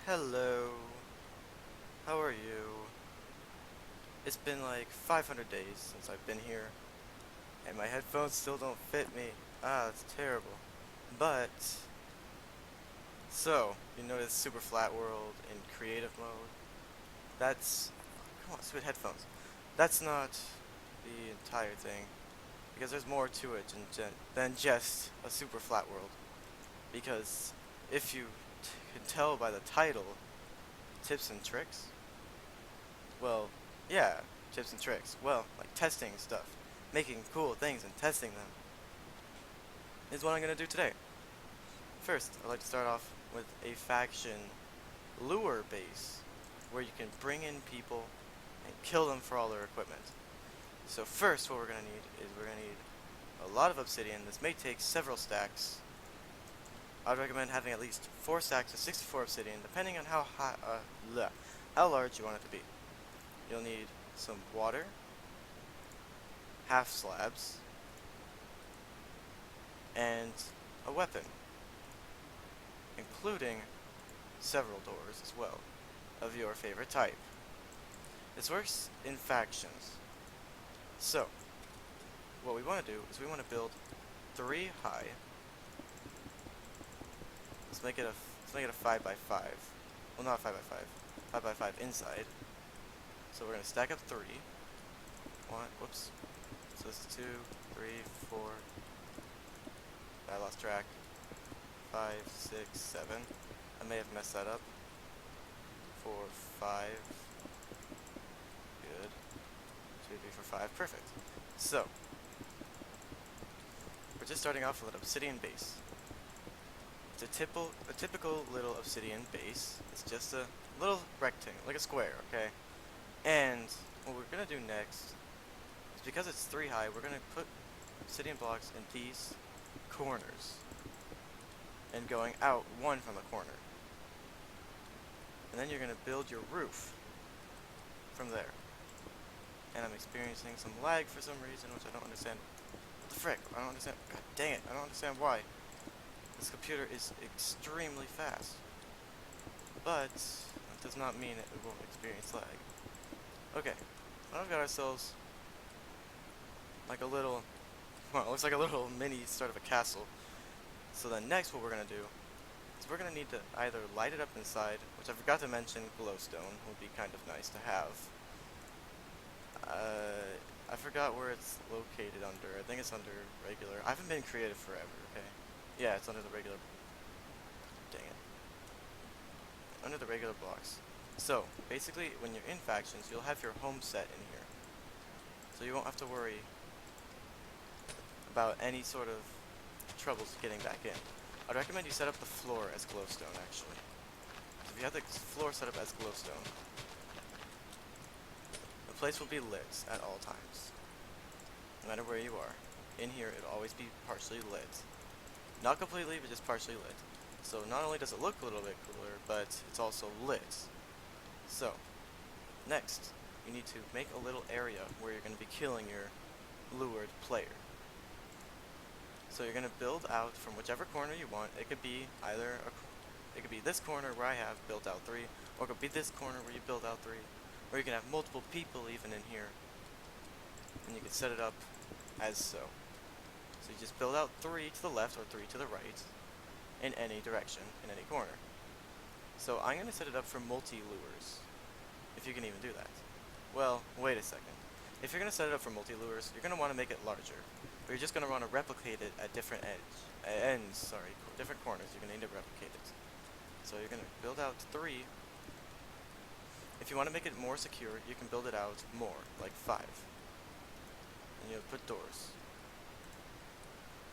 Hello, how are you? It's been like 500 days since I've been here, and my headphones still don't fit me. Ah, that's terrible. But, you notice Super Flat World in creative mode? That's, come on, sweet headphones. That's not the entire thing, because there's more to it than just a Super Flat World. Because, if you can tell by the title, Tips and Tricks, well, yeah, tips and tricks. Well, like testing stuff, making cool things and testing them is what I'm gonna do today. First, I'd like to start off with a faction lure base where you can bring in people and kill them for all their equipment. So first, what we're gonna need is we're gonna need a lot of obsidian. This may take several stacks. I'd recommend having at least 4 stacks of 64 obsidian, depending on how large you want it to be. You'll need some water, half slabs, and a weapon, including several doors as well, of your favorite type. This works in factions. So, what we want to do is we want to build 3 high. Let's make it a 5 by 5. Well, not 5 by 5. 5 by 5 inside. So we're gonna stack up 3. Whoops. So it's 2, 3, 4. I lost track. 5, 6, 7. I may have messed that up. 4, 5. Good. 2, 3, 4, 5. Perfect. So, we're just starting off with an obsidian base. It's a typical little obsidian base. It's just a little rectangle, like a square, okay? And what we're gonna do next is, because it's 3 high, we're gonna put obsidian blocks in these corners and going out 1 from the corner. And then you're gonna build your roof from there. And I'm experiencing some lag for some reason, which I don't understand. What the frick? I don't understand. God dang it, I don't understand why. This computer is extremely fast. But that does not mean it won't experience lag. Okay, now we've got ourselves like a little, well, it looks like a little mini start of a castle. So then next what we're going to do is we're going to need to either light it up inside, which I forgot to mention, glowstone would be kind of nice to have. I forgot where it's located under. I think it's under regular. I haven't been creative forever, okay? Yeah, it's under the regular. Dang it. Under the regular blocks. So, basically, when you're in factions, you'll have your home set in here. So you won't have to worry about any sort of troubles getting back in. I'd recommend you set up the floor as glowstone, actually. So if you have the floor set up as glowstone, the place will be lit at all times. No matter where you are. In here, it'll always be partially lit. Not completely, but just partially lit. So not only does it look a little bit cooler, but it's also lit. So, next, you need to make a little area where you're going to be killing your lured player. So you're going to build out from whichever corner you want. It could be it could be this corner where I have built out 3, or it could be this corner where you build out 3, or you can have multiple people even in here, and you can set it up as so. So you just build out 3 to the left or 3 to the right, in any direction, in any corner. So I'm going to set it up for multi-lures, if you can even do that. Well, wait a second. If you're going to set it up for multi-lures, you're going to want to make it larger. But you're just going to want to replicate it at different different corners. You're going to need to replicate it. So you're going to build out 3. If you want to make it more secure, you can build it out more, like 5. And you'll put doors.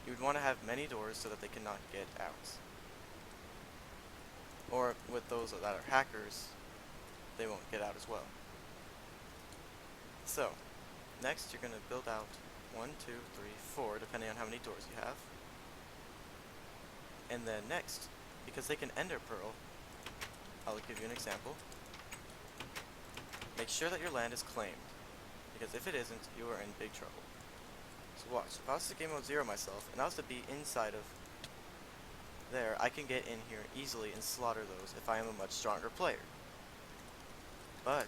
You would want to have many doors so that they cannot get out. Or with those that are hackers, they won't get out as well. So, next you're going to build out 1, 2, 3, 4, depending on how many doors you have. And then next, because they can ender pearl, I'll give you an example. Make sure that your land is claimed, because if it isn't, you are in big trouble. So watch, if I was to game mode 0 myself, and I was to be inside of there, I can get in here easily and slaughter those if I am a much stronger player. But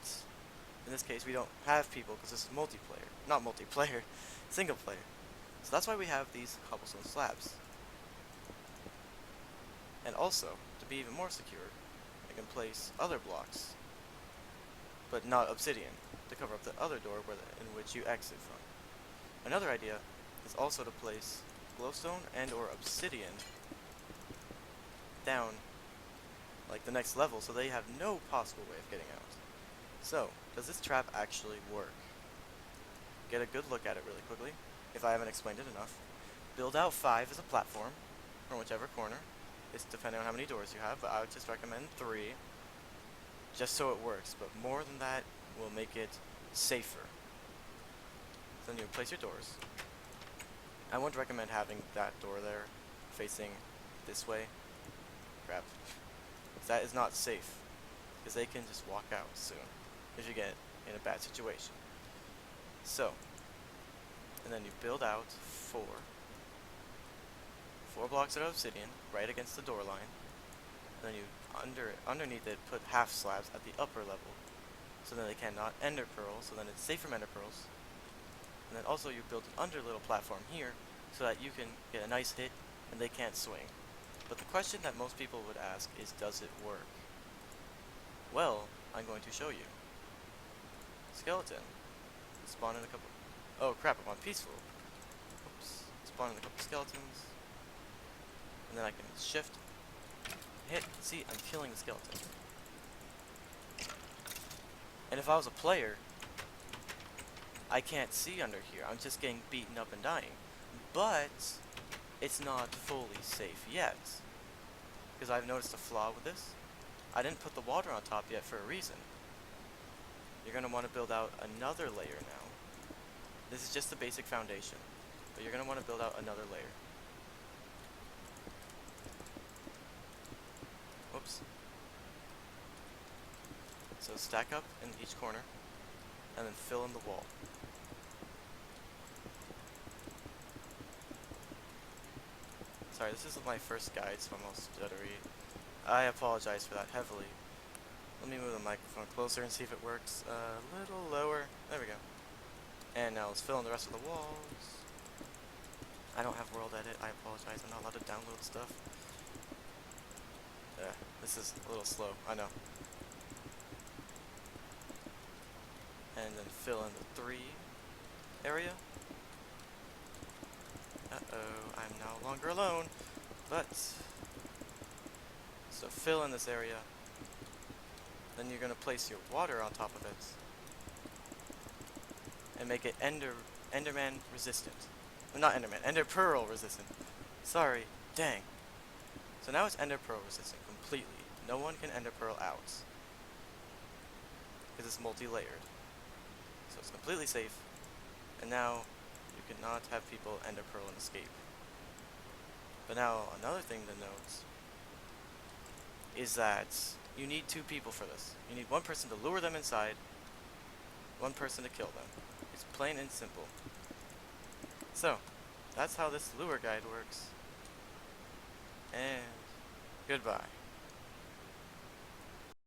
in this case, we don't have people because this is multiplayer. Not multiplayer, single player. So that's why we have these cobblestone slabs. And also, to be even more secure, I can place other blocks, but not obsidian, to cover up the other door in which you exit from. Another idea is also to place glowstone and or obsidian down like the next level so they have no possible way of getting out. So, does this trap actually work? Get a good look at it really quickly, if I haven't explained it enough. Build out 5 as a platform, from whichever corner. It's depending on how many doors you have, but I would just recommend 3, just so it works, but more than that will make it safer. So then you place your doors. I wouldn't recommend having that door there, facing this way. Crap. That is not safe, because they can just walk out soon, if you get in a bad situation. So, and then you build out 4 blocks of obsidian right against the door line. And then you underneath it put half slabs at the upper level, so then they cannot ender pearl. So then it's safe from ender pearls. And then also you build an under little platform here, so that you can get a nice hit and they can't swing. But the question that most people would ask is, does it work? Well, I'm going to show you. Skeleton. Spawn in a couple. Oh crap! I'm on peaceful. Oops. Spawn in a couple skeletons. And then I can shift, hit, see, I'm killing the skeleton. And if I was a player, I can't see under here. I'm just getting beaten up and dying. But it's not fully safe yet. Because I've noticed a flaw with this. I didn't put the water on top yet for a reason. You're going to want to build out another layer now. This is just the basic foundation. But you're going to want to build out another layer. Whoops. So stack up in each corner, and then fill in the wall. Sorry, this is my first guide, so I'm all stuttery. I apologize for that heavily. Let me move the microphone closer and see if it works. A little lower. There we go. And now let's fill in the rest of the walls. I don't have World Edit. I apologize. I'm not allowed to download stuff. This is a little slow. I know. And then fill in the 3 area. Uh-oh, I'm no longer alone. But, so fill in this area. Then you're going to place your water on top of it. And make it Enderman resistant. Well, not Enderman, Ender Pearl resistant. Sorry, dang. So now it's Ender Pearl resistant completely. No one can Ender Pearl out. Because it's multi-layered. So it's completely safe. And now you cannot have people Ender Pearl and escape. But now another thing to note is that you need 2 people for this. You need 1 person to lure them inside, 1 person to kill them. It's plain and simple. So, that's how this lure guide works. And goodbye.